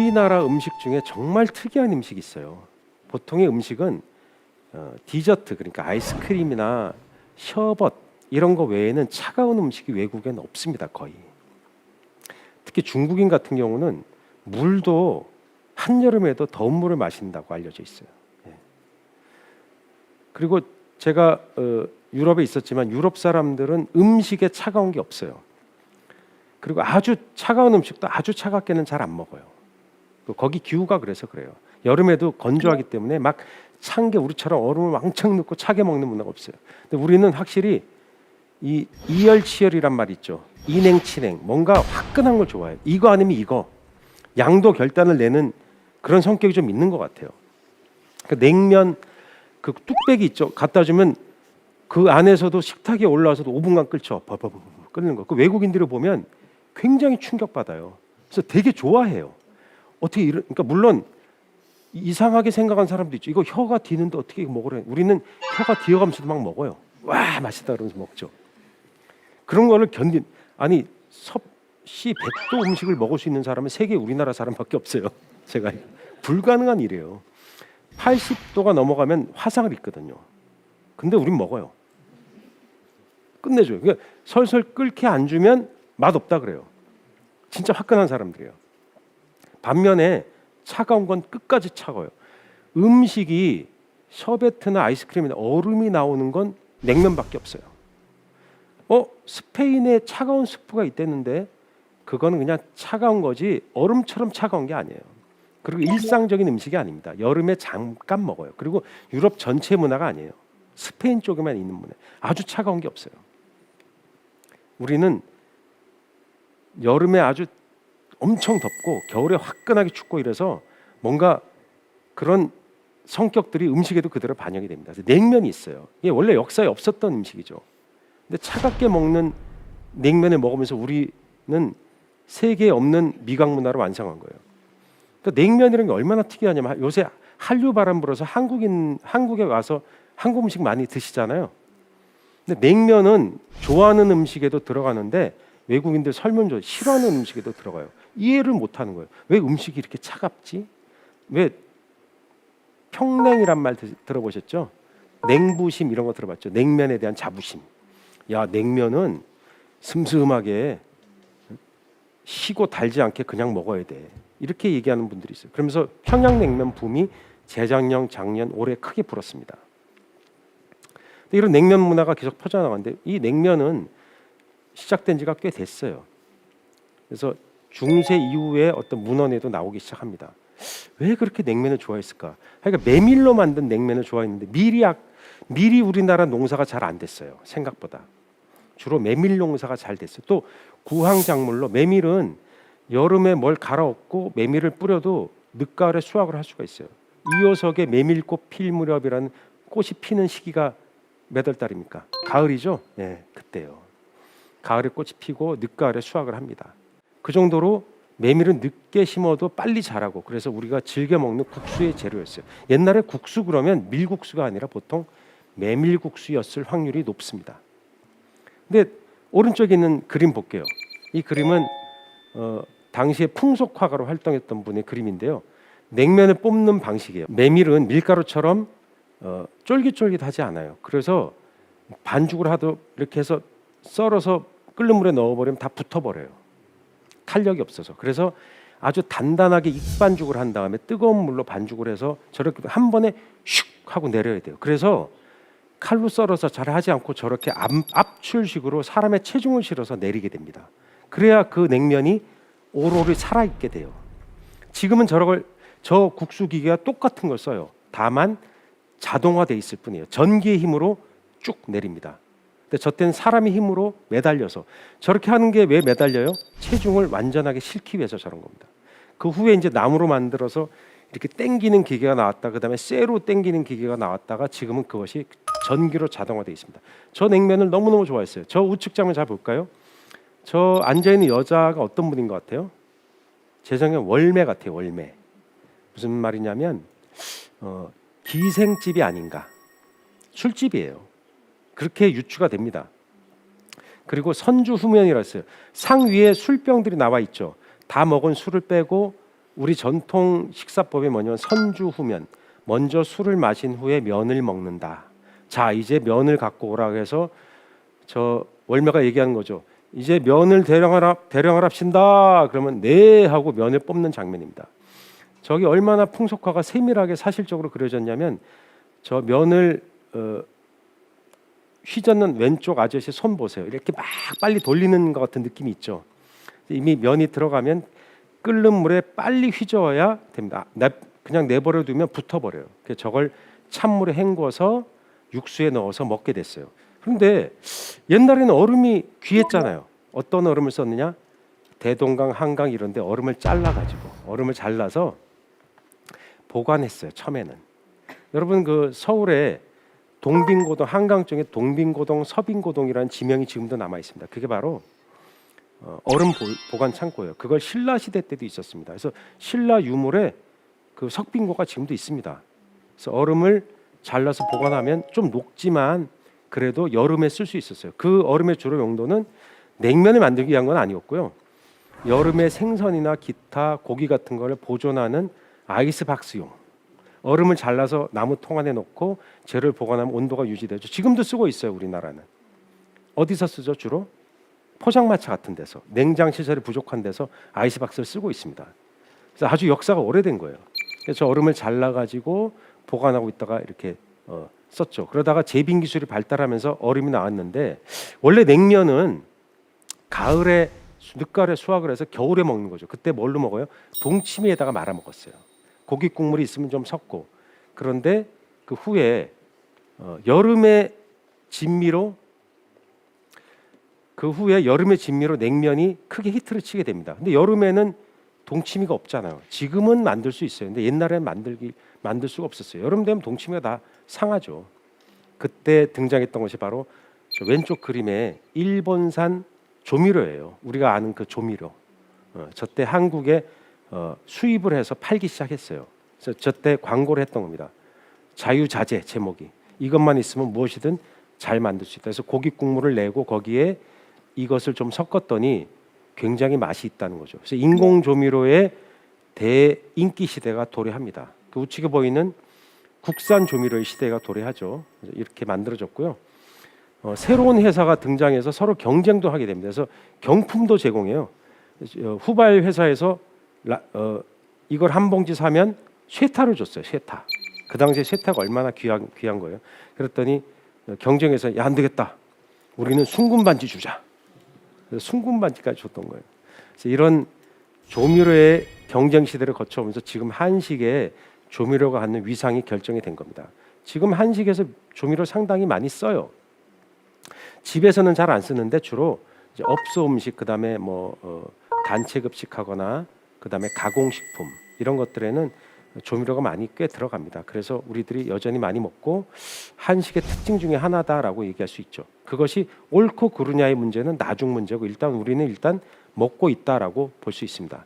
우리나라 음식 중에 정말 특이한 음식이 있어요. 보통의 음식은 디저트, 그러니까 아이스크림이나 셔벗 이런 거 외에는 차가운 음식이 외국에는 없습니다. 거의. 특히 중국인 같은 경우는 물도 한여름에도 더운 물을 마신다고 알려져 있어요. 그리고 제가 유럽에 있었지만 유럽 사람들은 음식에 차가운 게 없어요. 그리고 아주 차가운 음식도 아주 차갑게는 잘 안 먹어요. 거기 기후가 그래서 그래요. 여름에도 건조하기 때문에 막 찬 게 우리처럼 얼음을 왕창 넣고 차게 먹는 문화가 없어요. 근데 우리는 확실히 이 이열치열이란 말 있죠. 이냉치냉, 뭔가 화끈한 걸 좋아해요. 이거 아니면 이거. 양도 결단을 내는 그런 성격이 좀 있는 것 같아요. 그 냉면 그 뚝배기 있죠. 갖다 주면 그 안에서도 식탁에 올라와서도 5분간 끓죠. 버버버 끓는 거. 그 외국인들을 보면 굉장히 충격받아요. 그래서 되게 좋아해요. 어떻게 이런, 그러니까 물론 이상하게 생각한 사람도 있죠. 이거 혀가 디는데 어떻게 먹으래? 우리는 혀가 디어가면서도 막 먹어요. 와 맛있다 그러면서 먹죠. 그런 거를 아니 섭씨 100도 음식을 먹을 수 있는 사람은 세계 우리나라 사람밖에 없어요. 제가 불가능한 일이에요. 80도가 넘어가면 화상을 입거든요. 근데 우린 먹어요. 끝내줘요. 그러니까 설설 끓게 안 주면 맛없다 그래요. 진짜 화끈한 사람들이에요. 반면에 차가운 건 끝까지 차가워요. 음식이 셔베트나 아이스크림이나 얼음이 나오는 건 냉면밖에 없어요. 스페인에 차가운 스프가 있댔는데 그거는 그냥 차가운 거지 얼음처럼 차가운 게 아니에요. 그리고 일상적인 음식이 아닙니다. 여름에 잠깐 먹어요. 그리고 유럽 전체 문화가 아니에요. 스페인 쪽에만 있는 문화. 아주 차가운 게 없어요. 우리는 여름에 아주 엄청 덥고 겨울에 화끈하게 춥고 이래서 뭔가 그런 성격들이 음식에도 그대로 반영이 됩니다. 그래서 냉면이 있어요. 이게 원래 역사에 없었던 음식이죠. 근데 차갑게 먹는 냉면을 먹으면서 우리는 세계에 없는 미각 문화를 완성한 거예요. 그러니까 냉면이라는 게 얼마나 특이하냐면 요새 한류 바람 불어서 한국에 와서 한국 음식 많이 드시잖아요. 근데 냉면은 좋아하는 음식에도 들어가는데 외국인들 설문조 싫어하는 음식에도 들어가요. 이해를 못하는 거예요. 왜 음식이 이렇게 차갑지? 왜 평냉이란 말 들어보셨죠? 냉부심 이런 거 들어봤죠? 냉면에 대한 자부심. 야 냉면은 슴슴하게 시고 달지 않게 그냥 먹어야 돼. 이렇게 얘기하는 분들이 있어요. 그러면서 평양냉면 붐이 재작년, 작년, 올해 크게 불었습니다. 이런 냉면 문화가 계속 퍼져나가는데 이 냉면은 시작된 지가 꽤 됐어요. 그래서 중세 이후에 어떤 문헌에도 나오기 시작합니다. 왜 그렇게 냉면을 좋아했을까? 그러니까 메밀로 만든 냉면을 좋아했는데 밀이 우리나라 농사가 잘 안 됐어요. 생각보다. 주로 메밀 농사가 잘 됐어요. 또 구황작물로 메밀은 여름에 뭘 갈아엎고 메밀을 뿌려도 늦가을에 수확을 할 수가 있어요. 이효석의 메밀꽃 필 무렵이라는 꽃이 피는 시기가 몇 월 달입니까? 가을이죠? 네, 그때요. 가을에 꽃이 피고 늦가을에 수확을 합니다. 그 정도로 메밀은 늦게 심어도 빨리 자라고 그래서 우리가 즐겨 먹는 국수의 재료였어요. 옛날에 국수 그러면 밀국수가 아니라 보통 메밀국수였을 확률이 높습니다. 근데 오른쪽에 있는 그림 볼게요. 이 그림은 당시에 풍속화가로 활동했던 분의 그림인데요. 냉면을 뽑는 방식이에요. 메밀은 밀가루처럼 쫄깃쫄깃하지 않아요. 그래서 반죽을 하도 이렇게 해서 썰어서 끓는 물에 넣어버리면 다 붙어버려요. 탄력이 없어서. 그래서 아주 단단하게 익반죽을 한 다음에 뜨거운 물로 반죽을 해서 저렇게 한 번에 슉 하고 내려야 돼요. 그래서 칼로 썰어서 잘 하지 않고 저렇게 압출식으로 사람의 체중을 실어서 내리게 됩니다. 그래야 그 냉면이 오로리 살아있게 돼요. 지금은 저 국수 기계가 똑같은 걸 써요. 다만 자동화돼 있을 뿐이에요. 전기의 힘으로 쭉 내립니다. 근데 저 때는 사람의 힘으로 매달려서 저렇게 하는 게 왜 매달려요? 체중을 완전하게 실기 위해서 저런 겁니다. 그 후에 이제 나무로 만들어서 이렇게 당기는 기계가 나왔다. 그다음에 쇠로 당기는 기계가 나왔다가 지금은 그것이 전기로 자동화되어 있습니다. 저 냉면을 너무너무 좋아했어요. 저 우측 장면 잘 볼까요? 저 앉아있는 여자가 어떤 분인 것 같아요? 제 생각에 월매 같아요. 월매. 무슨 말이냐면 기생집이 아닌가. 술집이에요. 그렇게 유추가 됩니다. 그리고 선주 후면이라 했어요. 상 위에 술병들이 나와 있죠. 다 먹은 술을 빼고 우리 전통 식사법이 뭐냐면 선주후면, 먼저 술을 마신 후에 면을 먹는다. 자, 이제 면을 갖고 오라고 해서 저 월매가 얘기하는 거죠. 이제 면을 대령하랍신다. 그러면 네 하고 면을 뽑는 장면입니다. 저기 얼마나 풍속화가 세밀하게 사실적으로 그려졌냐면 저 면을 휘젓는 왼쪽 아저씨 손 보세요. 이렇게 막 빨리 돌리는 것 같은 느낌이 있죠. 이미 면이 들어가면 끓는 물에 빨리 휘저어야 됩니다. 그냥 내버려 두면 붙어버려요. 그래서 저걸 찬물에 헹궈서 육수에 넣어서 먹게 됐어요. 그런데 옛날에는 얼음이 귀했잖아요. 어떤 얼음을 썼느냐? 대동강, 한강 이런 데 얼음을 잘라가지고 얼음을 잘라서 보관했어요. 처음에는. 여러분 그 서울에 동빙고동, 한강 쪽에 동빙고동, 서빙고동이라는 지명이 지금도 남아 있습니다. 그게 바로 얼음 보관 창고예요. 그걸 신라 시대 때도 있었습니다. 그래서 신라 유물에 그 석빙고가 지금도 있습니다. 그래서 얼음을 잘라서 보관하면 좀 녹지만 그래도 여름에 쓸 수 있었어요. 그 얼음의 주로 용도는 냉면을 만들기 위한 건 아니었고요. 여름에 생선이나 기타 고기 같은 거를 보존하는 아이스박스용. 얼음을 잘라서 나무 통 안에 넣고 재료를 보관하면 온도가 유지되죠. 지금도 쓰고 있어요. 우리나라는. 어디서 쓰죠? 주로? 포장마차 같은 데서, 냉장 시설이 부족한 데서 아이스박스를 쓰고 있습니다. 그래서 아주 역사가 오래된 거예요. 그래서 얼음을 잘라가지고 보관하고 있다가 이렇게 썼죠. 그러다가 제빙 기술이 발달하면서 얼음이 나왔는데 원래 냉면은 가을에 늦가을에 수확을 해서 겨울에 먹는 거죠. 그때 뭘로 먹어요? 동치미에다가 말아 먹었어요. 고기 국물이 있으면 좀 섞고. 그런데 그 후에 여름의 진미로 냉면이 크게 히트를 치게 됩니다. 근데 여름에는 동치미가 없잖아요. 지금은 만들 수 있어요. 근데 옛날에는 만들 수가 없었어요. 여름 되면 동치미가 다 상하죠. 그때 등장했던 것이 바로 저 왼쪽 그림의 일본산 조미료예요. 우리가 아는 그 조미료. 저때 한국에 수입을 해서 팔기 시작했어요. 그래서 저때 광고를 했던 겁니다. 자유자재 제목이. 이것만 있으면 무엇이든 잘 만들 수 있다. 그래서 고기 국물을 내고 거기에 이것을 좀 섞었더니 굉장히 맛이 있다는 거죠. 그래서 인공 조미료의 대인기 시대가 도래합니다. 그 우측에 보이는 국산 조미료의 시대가 도래하죠. 이렇게 만들어졌고요. 새로운 회사가 등장해서 서로 경쟁도 하게 됩니다. 그래서 경품도 제공해요. 후발 회사에서 이걸 한 봉지 사면 쇠타를 줬어요. 쇠타. 그 당시에 쇠타가 얼마나 귀한 거예요. 그랬더니 경쟁에서 야, 안 되겠다. 우리는 순금 반지 주자. 그래서 순금 반지까지 줬던 거예요. 그래서 이런 조미료의 경쟁 시대를 거쳐오면서 지금 한식의 조미료가 갖는 위상이 결정이 된 겁니다. 지금 한식에서 조미료 상당히 많이 써요. 집에서는 잘 안 쓰는데 주로 이제 업소 음식, 그다음에 단체 급식하거나 그다음에 가공식품 이런 것들에는 조미료가 많이 꽤 들어갑니다. 그래서 우리들이 여전히 많이 먹고 한식의 특징 중에 하나다라고 얘기할 수 있죠. 그것이 옳고 그르냐의 문제는 나중 문제고 우리는 일단 먹고 있다라고 볼 수 있습니다.